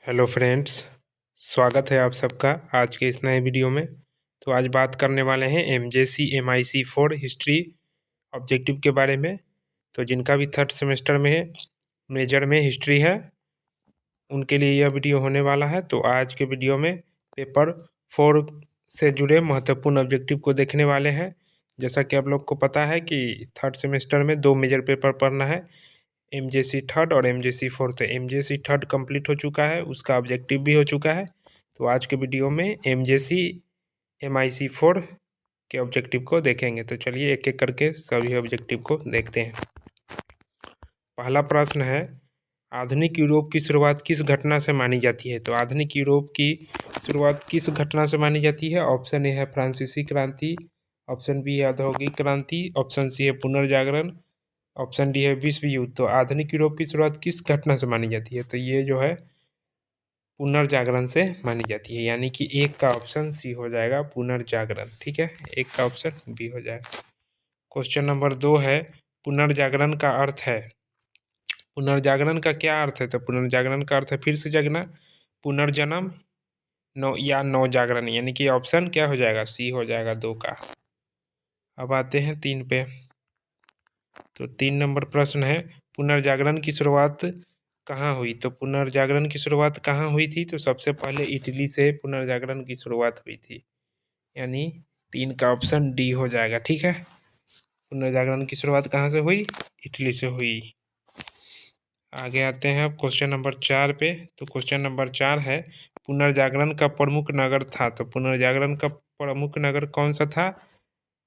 Hello friends, स्वागत है आप सबका आज के इस नए वीडियो में। तो आज बात करने वाले हैं MJC MIC 4 हिस्ट्री ऑब्जेक्टिव के बारे में। तो जिनका भी थर्ड सेमेस्टर में है, मेजर में हिस्ट्री है, उनके लिए यह वीडियो होने वाला है। तो आज के वीडियो में पेपर 4 से जुड़े महत्वपूर्ण ऑब्जेक्टिव को देखने वाले हैं। जैसा कि आप लोग को पता है कि थर्ड सेमेस्टर में 2 मेजर पेपर पढ़ना है, MJC थर्ड और MJC fourth. MJC third complete हो चुका है, उसका ऑब्जेक्टिव भी हो चुका है। तो आज के वीडियो में MJC MIC 4 के ऑब्जेक्टिव को देखेंगे। तो चलिए एक एक करके सभी ऑब्जेक्टिव को देखते हैं। पहला प्रश्न है, आधुनिक यूरोप की शुरुआत किस घटना से मानी जाती है? तो आधुनिक यूरोप की शुरुआत किस घटना से मानी जाती है? ऑप्शन ए है फ्रांसीसी क्रांति, ऑप्शन बी है औद्योगिक क्रांति, ऑप्शन सी है पुनर्जागरण, ऑप्शन डी है विश्व युद्ध। तो आधुनिक यूरोप की शुरुआत किस घटना से मानी जाती है? तो ये जो है पुनर्जागरण से मानी जाती है, यानी कि एक का ऑप्शन सी हो जाएगा पुनर्जागरण। ठीक है, एक का ऑप्शन बी हो जाएगा। क्वेश्चन नंबर 2 है, पुनर्जागरण का अर्थ है। पुनर्जागरण का क्या अर्थ है? तो पुनर्जागरण का अर्थ है फिर से जगना, पुनर्जन्म, नौ जागरण, यानी कि ऑप्शन क्या हो जाएगा? सी हो जाएगा 2 का। अब आते हैं 3 पे। तो 3 नंबर प्रश्न है, पुनर्जागरण की शुरुआत कहाँ हुई? तो पुनर्जागरण की शुरुआत कहाँ हुई थी? तो सबसे पहले इटली से पुनर्जागरण की शुरुआत हुई थी, यानी 3 का ऑप्शन डी हो जाएगा। ठीक है, पुनर्जागरण की शुरुआत कहाँ से हुई? इटली से हुई। आगे आते हैं अब क्वेश्चन नंबर 4 पे। तो क्वेश्चन नंबर 4 है, पुनर्जागरण का प्रमुख नगर था। तो पुनर्जागरण का प्रमुख नगर कौन सा था?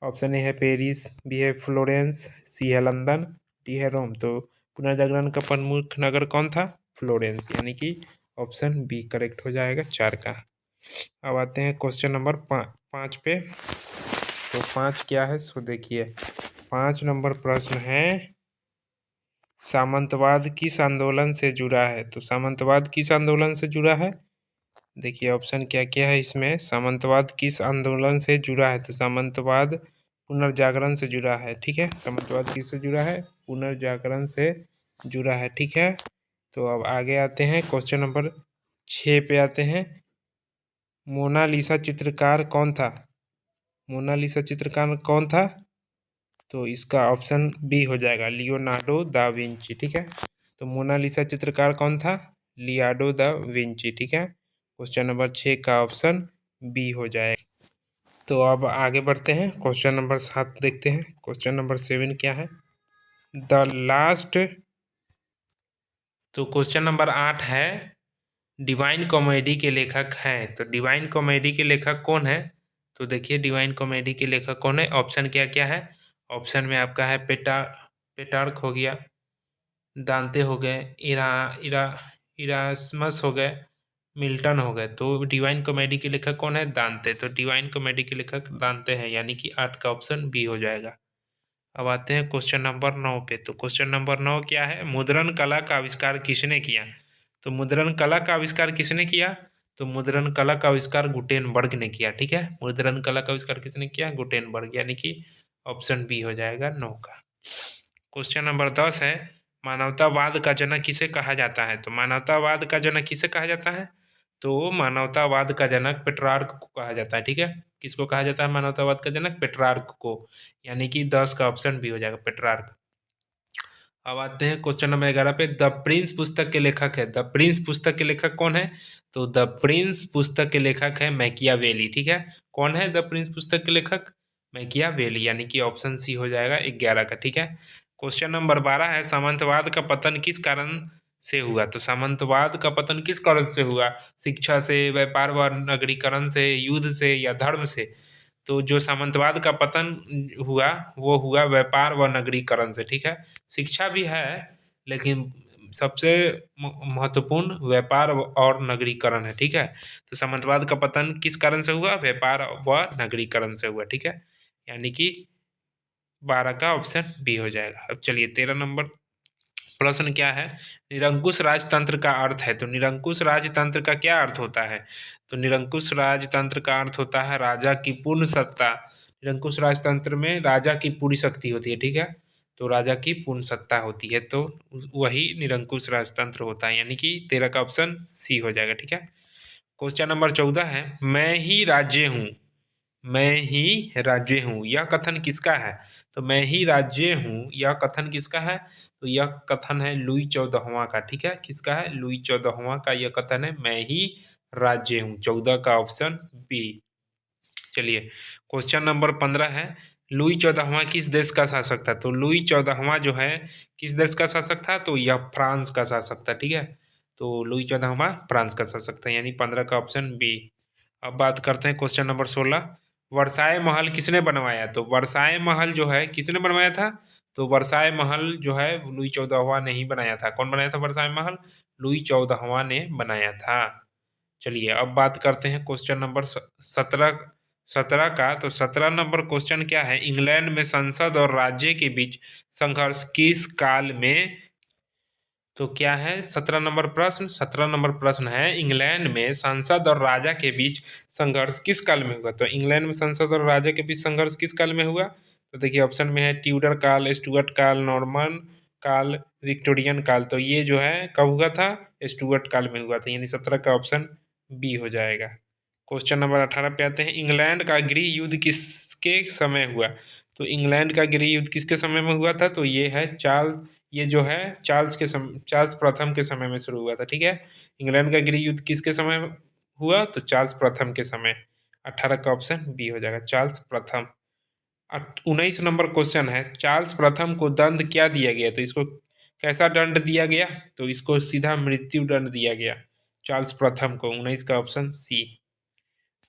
ऑप्शन ए है पेरिस, बी है फ्लोरेंस, सी है लंदन, डी है रोम। तो पुनर्जागरण का प्रमुख नगर कौन था? फ्लोरेंस, यानी कि ऑप्शन बी करेक्ट हो जाएगा 4 का। अब आते हैं क्वेश्चन नंबर 5 पे। तो 5 क्या है सो देखिए, 5 नंबर प्रश्न है, सामंतवाद किस आंदोलन से जुड़ा है? तो सामंतवाद किस आंदोलन से जुड़ा है? देखिए ऑप्शन क्या क्या है इसमें। सामंतवाद किस आंदोलन से जुड़ा है? तो सामंतवाद पुनर्जागरण से जुड़ा है। ठीक है, सामंतवाद किससे जुड़ा है? पुनर्जागरण से जुड़ा है। ठीक है, तो अब आगे आते हैं क्वेश्चन नंबर 6 पे आते हैं। मोनालिसा चित्रकार कौन था? मोनालिसा चित्रकार कौन था? तो इसका ऑप्शन बी हो जाएगा लियोनार्डो दा विंची। ठीक है, तो मोनालिसा चित्रकार कौन था? Leonardo da Vinci. ठीक है, क्वेश्चन नंबर 6 का ऑप्शन बी हो जाएगा। तो अब आगे बढ़ते हैं, क्वेश्चन नंबर 7 देखते हैं। क्वेश्चन नंबर 7 क्या है? The last. तो क्वेश्चन नंबर 8 है, डिवाइन कॉमेडी के लेखक हैं। तो डिवाइन कॉमेडी के लेखक कौन है? तो देखिए डिवाइन कॉमेडी के लेखक कौन है? ऑप्शन क्या क्या है? ऑप्शन में आपका है पेटार्क हो गया, दांते हो गए, इरा इरा इरास्मस हो गए, मिल्टन हो गए। तो डिवाइन कॉमेडी के लेखक कौन है? दांते। तो डिवाइन कॉमेडी के लेखक दांते हैं, यानी कि 8 का ऑप्शन बी हो जाएगा। अब आते हैं क्वेश्चन नंबर 9 पे। तो क्वेश्चन नंबर 9 क्या है? मुद्रण कला का आविष्कार किसने किया? तो मुद्रण कला का आविष्कार किसने किया? तो मुद्रण कला का आविष्कार गुटेनबर्ग ने किया। ठीक है, मुद्रण कला का आविष्कार किसने किया? गुटेनबर्ग, यानी कि ऑप्शन बी हो जाएगा 9 का। क्वेश्चन नंबर 10 है, मानवतावाद का जनक किसे कहा जाता है? तो मानवतावाद का जनक किसे कहा जाता है? तो मानवतावाद का जनक पेट्रार्क को कहा जाता है। ठीक है, किसको कहा जाता है मानवतावाद का जनक? पेट्रार्क को, यानी कि 10 का ऑप्शन भी हो जाएगा पेट्रार्क। अब आते हैं क्वेश्चन नंबर 11 पे। द प्रिंस पुस्तक के लेखक है। द प्रिंस पुस्तक के लेखक कौन है? तो द प्रिंस पुस्तक के लेखक है मैकियावेली। ठीक है, कौन है द प्रिंस पुस्तक के लेखक? मैकियावेली, यानी कि ऑप्शन सी हो जाएगा 11 का। ठीक है, क्वेश्चन नंबर 12 है, सामंतवाद का पतन किस कारण से हुआ? तो सामंतवाद का पतन किस कारण से हुआ? शिक्षा से, व्यापार व नगरीकरण से, युद्ध से, या धर्म से? तो जो सामंतवाद का पतन हुआ वो हुआ व्यापार व नगरीकरण से। ठीक है, शिक्षा भी है, लेकिन सबसे महत्वपूर्ण व्यापार और नगरीकरण है। ठीक है, तो सामंतवाद का पतन किस कारण से हुआ? व्यापार व नगरीकरण से हुआ। ठीक है, यानी कि 12 का ऑप्शन बी हो जाएगा। अब चलिए 13 नंबर प्रश्न क्या है? निरंकुश राजतंत्र का अर्थ है। तो निरंकुश राजतंत्र का क्या अर्थ होता है? तो निरंकुश राजतंत्र का अर्थ होता है राजा की पूर्ण सत्ता। निरंकुश राजतंत्र में राजा की पूरी शक्ति होती है। ठीक है, तो राजा की पूर्ण सत्ता होती है, तो वही निरंकुश राजतंत्र होता है, यानी कि 13 का ऑप्शन सी हो जाएगा। ठीक है। क्वेश्चन नंबर 14 है, मैं ही राज्य हूँ, मैं ही राज्य हूँ, यह कथन किसका है? तो मैं ही राज्य हूँ, यह कथन किसका है? तो यह कथन है लुई 14वां का। ठीक है, किसका है? लुई 14वां का यह कथन है, मैं ही राज्य हूँ। 14 का ऑप्शन बी। चलिए, क्वेश्चन नंबर 15 है, लुई 14वां किस देश का शासक था? तो लुई 14वां जो है किस देश का शासक था? तो यह फ्रांस का शासक था। ठीक है, तो लुई 14वां फ्रांस का शासक था, यानी 15 का ऑप्शन बी। अब बात करते हैं क्वेश्चन नंबर 16, वर्साय महल किसने बनवाया? तो वर्साय महल जो है किसने बनवाया था? तो वर्साय महल जो है लुई 14वां ने ही बनाया था। कौन बनाया था वर्साय महल? लुई 14वां ने बनाया था। चलिए, अब बात करते हैं क्वेश्चन नंबर 17 का। तो 17 नंबर क्वेश्चन क्या है, इंग्लैंड में संसद और राज्य के बीच संघर्ष किस काल में? तो क्या है 17 नंबर प्रश्न? 17 नंबर प्रश्न है, इंग्लैंड में संसद और राजा के बीच संघर्ष किस काल में हुआ? तो इंग्लैंड में संसद और राजा के बीच संघर्ष किस काल में हुआ? तो देखिए ऑप्शन में है ट्यूडर काल, स्टुअर्ट काल, नॉर्मन काल, विक्टोरियन काल। तो ये जो है कब हुआ था? स्टुअर्ट काल में हुआ था, यानी 17 का ऑप्शन बी हो जाएगा। क्वेश्चन नंबर 18 पे आते हैं, इंग्लैंड का गृह युद्ध किसके समय हुआ? तो इंग्लैंड का गृह युद्ध किसके समय में हुआ था? तो ये है ये जो है चार्ल्स प्रथम के समय में शुरू हुआ था। ठीक है, इंग्लैंड का गृह युद्ध किसके समय हुआ? तो चार्ल्स प्रथम के समय। 18 का ऑप्शन बी हो जाएगा, चार्ल्स प्रथम। 19 नंबर क्वेश्चन है, चार्ल्स प्रथम को दंड क्या दिया गया? तो इसको कैसा दंड दिया गया? तो इसको सीधा मृत्यु दंड दिया गया चार्ल्स प्रथम को। 19 का ऑप्शन सी।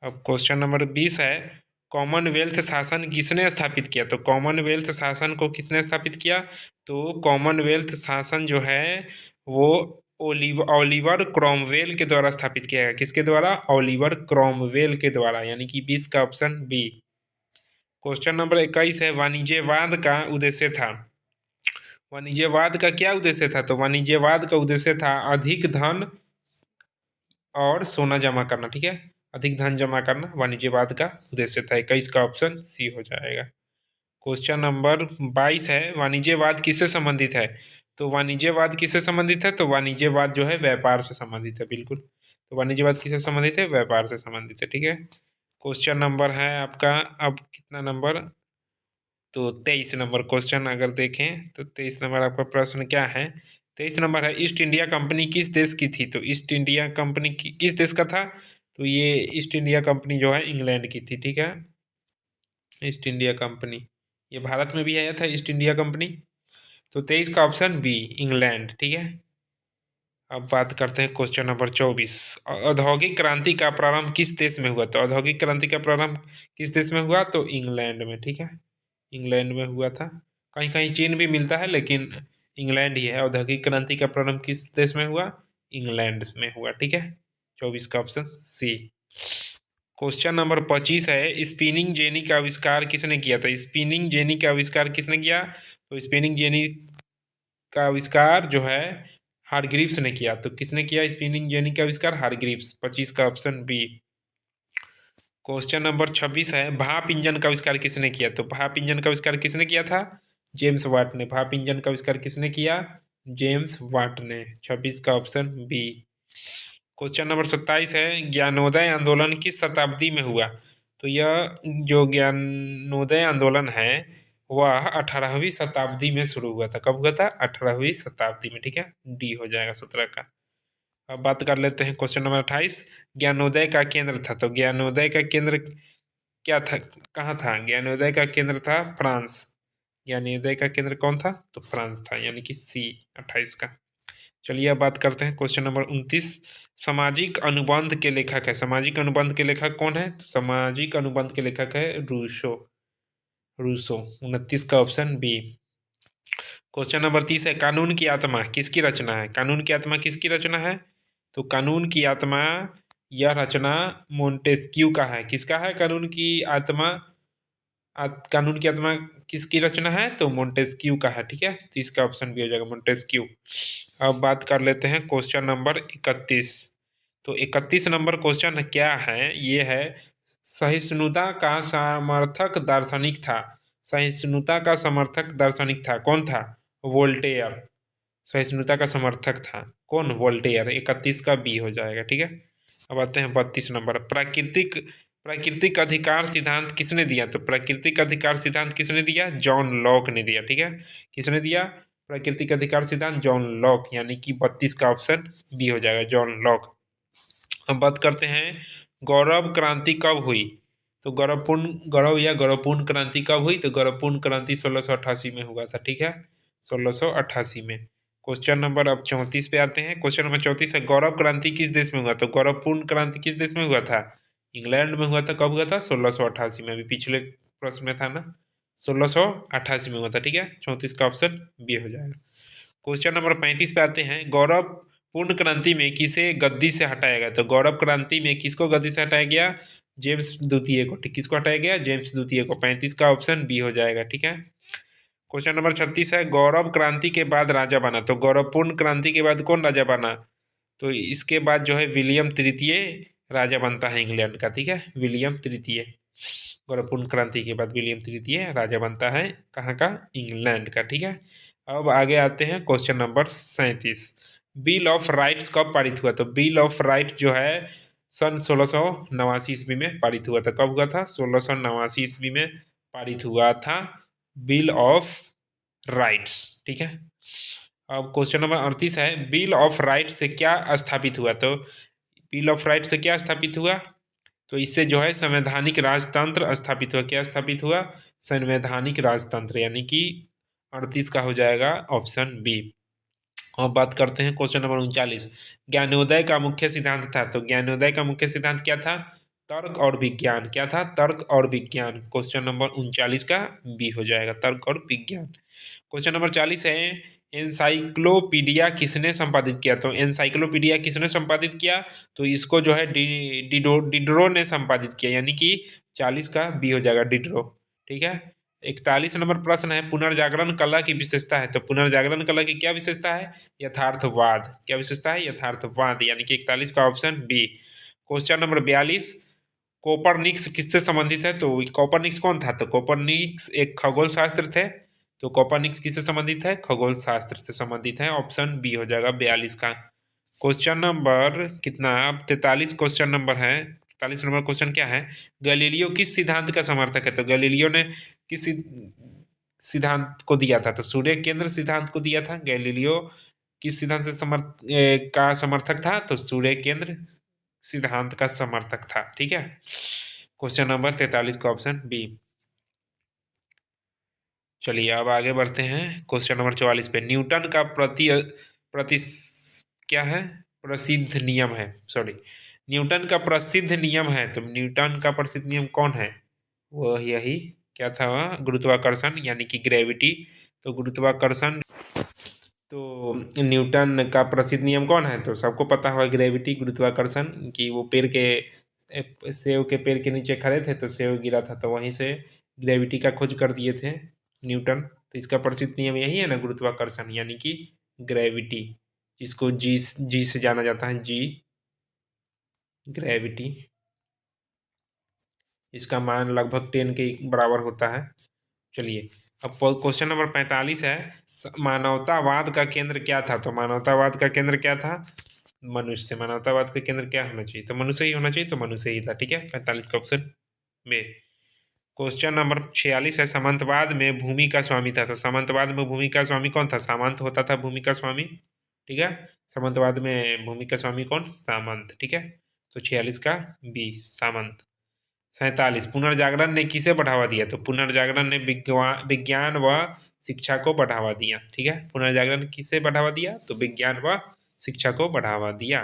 अब क्वेश्चन नंबर 20 है, कॉमनवेल्थ शासन किसने स्थापित किया? तो कॉमनवेल्थ शासन को किसने स्थापित किया? तो कॉमनवेल्थ शासन जो है वो ओलिवर क्रॉमवेल के द्वारा स्थापित किया गया। किसके द्वारा? ओलिवर क्रॉमवेल के द्वारा, यानी कि 20 का ऑप्शन बी। क्वेश्चन नंबर 21 है, वाणिज्यवाद का उद्देश्य था। वाणिज्यवाद का क्या उद्देश्य था? तो वाणिज्यवाद का उद्देश्य था अधिक धन और सोना जमा करना। ठीक है, अधिक धन जमा करना वाणिज्यवाद का उद्देश्य था। 21 का ऑप्शन सी हो जाएगा। क्वेश्चन नंबर 22 है, वाणिज्यवाद किससे संबंधित है? तो वाणिज्यवाद किससे संबंधित है? तो वाणिज्यवाद जो है व्यापार से संबंधित है, बिल्कुल। तो वाणिज्यवाद किससे संबंधित है? व्यापार से संबंधित है। ठीक है, क्वेश्चन नंबर है आपका अब कितना नंबर? तो 23 नंबर क्वेश्चन अगर देखें तो 23 नंबर आपका प्रश्न क्या है? 23 नंबर है, ईस्ट इंडिया कंपनी किस देश की थी? तो ईस्ट इंडिया कंपनी किस देश का था? तो ये ईस्ट इंडिया कंपनी जो है इंग्लैंड की थी। ठीक है, ईस्ट इंडिया कंपनी, ये भारत में भी आया था ईस्ट इंडिया कंपनी। तो 23 का ऑप्शन बी, इंग्लैंड। ठीक है, अब बात करते हैं क्वेश्चन नंबर 24, औद्योगिक क्रांति का प्रारंभ किस देश में हुआ? तो औद्योगिक क्रांति का प्रारंभ किस देश में हुआ? तो इंग्लैंड में। ठीक है, इंग्लैंड में हुआ था। कहीं कहीं चीन भी मिलता है, लेकिन इंग्लैंड ही है। औद्योगिक क्रांति का प्रारंभ किस देश में हुआ? इंग्लैंड में हुआ। ठीक है, 24 का ऑप्शन सी। क्वेश्चन नंबर 25 है, स्पिनिंग जेनी का आविष्कार किसने किया था? स्पिनिंग जेनी का आविष्कार किसने किया? तो स्पिनिंग जेनी का आविष्कार जो है हारग्रीव्स ने किया। तो किसने किया स्पिनिंग जेनी का आविष्कार? हारग्रीव्स। 25 का ऑप्शन बी। क्वेश्चन नंबर 26 है, भाप इंजन का आविष्कार किसने किया? तो भाप इंजन का आविष्कार किसने किया था? जेम्स वाट ने। भाप इंजन का आविष्कार किसने किया? जेम्स वाट ने। 26 का ऑप्शन बी। क्वेश्चन नंबर 27 है, ज्ञानोदय आंदोलन किस शताब्दी में हुआ? तो यह जो ज्ञानोदय आंदोलन है वह 18वीं शताब्दी में शुरू हुआ था। कब हुआ था? 18वीं शताब्दी में। ठीक है, डी हो जाएगा 17 का। अब बात कर लेते हैं क्वेश्चन नंबर 28, ज्ञानोदय का केंद्र था। तो ज्ञानोदय का केंद्र क्या था, कहाँ था? ज्ञानोदय का केंद्र था फ्रांस। ज्ञानोदय का केंद्र कौन था? तो फ्रांस था, यानी कि सी 28 का। चलिए अब बात करते हैं क्वेश्चन नंबर 29, सामाजिक अनुबंध के लेखक है। सामाजिक अनुबंध के लेखक कौन है? तो सामाजिक अनुबंध के लेखक है रूसो। रूसो। 29 का ऑप्शन बी। क्वेश्चन नंबर 30 है, कानून की आत्मा किसकी रचना है? कानून की आत्मा किसकी रचना है? तो कानून की आत्मा, यह रचना मोंटेस्क्यू का है। किसका है कानून की आत्मा? कानून की आत्मा किसकी रचना है? तो मोंटेस्क्यू का है। ठीक है, तो इसका ऑप्शन भी हो जाएगा मोंटेस्क्यू। अब बात कर लेते हैं क्वेश्चन नंबर 31। तो 31 नंबर क्वेश्चन क्या है? ये है, सहिष्णुता का समर्थक दार्शनिक था। सहिष्णुता का समर्थक दार्शनिक था, कौन था? वोल्टेयर सहिष्णुता का समर्थक था, कौन? वोल्टेयर। 31 का बी हो जाएगा, ठीक है। अब आते हैं 32 नंबर। प्राकृतिक प्राकृतिक अधिकार सिद्धांत किसने दिया? तो प्राकृतिक अधिकार सिद्धांत किसने दिया? जॉन लॉक ने दिया, ठीक है। किसने दिया प्राकृतिक अधिकार सिद्धांत? जॉन लॉक, यानी कि 32 का ऑप्शन बी हो जाएगा, जॉन लॉक। अब बात करते हैं गौरव क्रांति कब हुई? तो गौरव या गौरवपूर्ण क्रांति कब हुई? तो गौरवपूर्ण क्रांति 1688 में हुआ था, ठीक है, 1688 में। क्वेश्चन नंबर अब 34 पे आते हैं। क्वेश्चन नंबर 34 है, गौरव क्रांति किस देश में हुआ? तो गौरवपूर्ण क्रांति किस देश में हुआ था? इंग्लैंड में हुआ था। कब हुआ था? 1688 में। अभी पिछले प्रश्न में था ना, 1688 में हुआ था, ठीक है। 34 का ऑप्शन बी हो जाएगा। क्वेश्चन नंबर 35 पे आते हैं, गौरव पूर्ण क्रांति में किसे गद्दी से हटाया गया? तो गौरव क्रांति में किसको गद्दी से हटाया गया? जेम्स द्वितीय को। ठीक, किसको हटाया गया? जेम्स द्वितीय को। 35 का ऑप्शन बी हो जाएगा, ठीक है। क्वेश्चन नंबर 36 है, गौरव क्रांति के बाद राजा बना। तो गौरवपूर्ण क्रांति के बाद कौन राजा बना? तो इसके बाद जो है विलियम तृतीय राजा बनता है इंग्लैंड का, ठीक है, विलियम तृतीय। गौरवपूर्ण क्रांति के बाद विलियम तृतीय राजा बनता है कहाँ का? इंग्लैंड का, ठीक है। अब आगे आते हैं question number 37। Bill of rights कब पारित हुआ? तो बिल ऑफ राइट्स जो है सन 1689 ईस्वी में पारित हुआ था। कब हुआ था? 1689 ईस्वी में पारित हुआ था बिल ऑफ राइट्स, ठीक है। अब क्वेश्चन नंबर 38 है, बिल ऑफ राइट्स से क्या स्थापित हुआ? तो बिल ऑफ राइट्स से क्या स्थापित हुआ? तो इससे जो है संवैधानिक राजतंत्र स्थापित हुआ। क्या स्थापित हुआ? संवैधानिक राजतंत्र, यानी कि 38 का हो जाएगा ऑप्शन बी। अब बात करते हैं क्वेश्चन नंबर 39, ज्ञानोदय का मुख्य सिद्धांत था। तो ज्ञानोदय का मुख्य सिद्धांत क्या था? तर्क और विज्ञान। क्या था? तर्क और विज्ञान। क्वेश्चन नंबर 39 का बी हो जाएगा, तर्क और विज्ञान। क्वेश्चन नंबर 40 है, एनसाइक्लोपीडिया किसने संपादित किया? तो एनसाइक्लोपीडिया किसने संपादित किया? तो इसको जो है डिडरो ने संपादित किया, यानी कि 40 का बी हो जाएगा, डिडरो, ठीक है। 41 नंबर प्रश्न है, पुनर्जागरण कला की विशेषता है। तो पुनर्जागरण कला की क्या विशेषता है? यथार्थवाद। क्या विशेषता है? यथार्थवाद, यानी कि 41 का ऑप्शन बी। क्वेश्चन नंबर 42, कोपरनिक्स किससे संबंधित है? तो कोपरनिक्स कौन था? तो कोपरनिक्स एक खगोल शास्त्र थे। तो कोपरनिक्स किससे संबंधित है? खगोल शास्त्र से संबंधित है, ऑप्शन बी हो जाएगा 42 का। क्वेश्चन नंबर कितना? अब 43 क्वेश्चन नंबर है। 43 नंबर क्वेश्चन क्या है, गैलीलियो किस सिद्धांत का समर्थक है? तो गैलीलियो ने किस सिद्धांत को दिया था? तो सूर्य केंद्र सिद्धांत को दिया था। गैलीलियो किस सिद्धांत से का समर्थक था? तो सूर्य केंद्र सिद्धांत का समर्थक था, ठीक है। क्वेश्चन नंबर 43 का ऑप्शन बी। चलिए अब आगे बढ़ते हैं क्वेश्चन नंबर 44 पे, न्यूटन का प्रति क्या है? प्रसिद्ध नियम है, सॉरी, न्यूटन का प्रसिद्ध नियम है। तो न्यूटन का प्रसिद्ध नियम कौन है? वह यही क्या था? वह गुरुत्वाकर्षण, यानी कि ग्रेविटी। तो गुरुत्वाकर्षण, तो न्यूटन का प्रसिद्ध नियम कौन है? तो सबको पता होगा, ग्रेविटी, गुरुत्वाकर्षण। कि वो पेड़ के सेब के पेड़ के नीचे खड़े थे तो सेब गिरा था, तो वहीं से ग्रेविटी का खोज कर दिए थे न्यूटन। तो इसका प्रसिद्ध नियम यही है ना, गुरुत्वाकर्षण, यानी कि ग्रेविटी, जिसको जी जी से जाना जाता है, जी, ग्रेविटी। इसका मान लगभग 10 के बराबर होता है। चलिए अब क्वेश्चन नंबर 45 है, मानवतावाद का केंद्र क्या था? तो मानवतावाद का केंद्र क्या था? मनुष्य। मानवतावाद का केंद्र क्या होना चाहिए? तो मनुष्य ही होना चाहिए, तो मनुष्य ही था, ठीक है, 45 का ऑप्शन में। क्वेश्चन नंबर 46 है, सामंतवाद में भूमि का स्वामी था। तो सामंतवाद में भूमि का स्वामी कौन था? सामंत होता था भूमि का स्वामी, ठीक है। सामंतवाद में भूमि का स्वामी कौन? सामंत, ठीक है। तो 46 का बी, सामंत। 47, पुनर्जागरण ने किसे बढ़ावा दिया? तो पुनर्जागरण ने विज्ञान व शिक्षा को बढ़ावा दिया, ठीक है। पुनर्जागरण किसे बढ़ावा दिया? तो विज्ञान व शिक्षा को बढ़ावा दिया।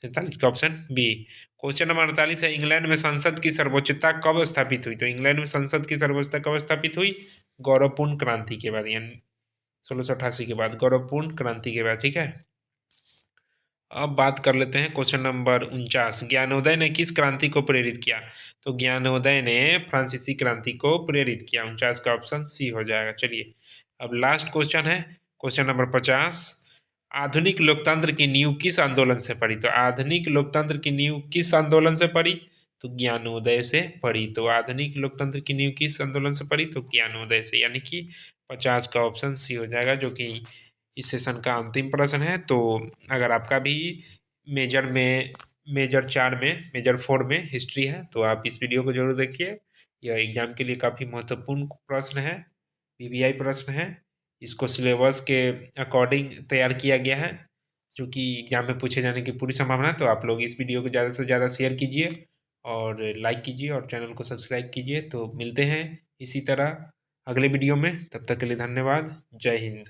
47 का ऑप्शन बी। क्वेश्चन नंबर 48 है, इंग्लैंड में संसद की सर्वोच्चता कब स्थापित हुई? तो इंग्लैंड में संसद की सर्वोच्चता कब स्थापित हुई? गौरवपूर्ण क्रांति के बाद, यानी 1688 के बाद, गौरवपूर्ण क्रांति के बाद, ठीक है। अब बात कर लेते हैं क्वेश्चन नंबर 49, ज्ञानोदय ने किस क्रांति को प्रेरित किया? तो ज्ञानोदय ने फ्रांसीसी क्रांति को प्रेरित किया। 49 का ऑप्शन सी हो जाएगा। चलिए अब लास्ट क्वेश्चन है, क्वेश्चन नंबर 50, आधुनिक लोकतंत्र की नींव किस आंदोलन से पड़ी? तो आधुनिक लोकतंत्र की नींव किस आंदोलन से पड़ी? तो ज्ञानोदय से पढ़ी। तो आधुनिक लोकतंत्र की नींव किस आंदोलन से पढ़ी? तो ज्ञानोदय से, यानी कि 50 का ऑप्शन सी हो जाएगा, जो कि इस सेशन का अंतिम प्रश्न है। तो अगर आपका भी मेजर में मेजर 4 में हिस्ट्री है तो आप इस वीडियो को जरूर देखिए। यह एग्जाम के लिए काफ़ी महत्वपूर्ण प्रश्न है, पीवीआई प्रश्न है। इसको सिलेबस के अकॉर्डिंग तैयार किया गया है, जो कि एग्जाम में पूछे जाने की पूरी संभावना है। तो आप लोग इस वीडियो को ज़्यादा से ज़्यादा शेयर कीजिए और लाइक कीजिए और चैनल को सब्सक्राइब कीजिए। तो मिलते हैं इसी तरह अगले वीडियो में, तब तक के लिए धन्यवाद। जय हिंद।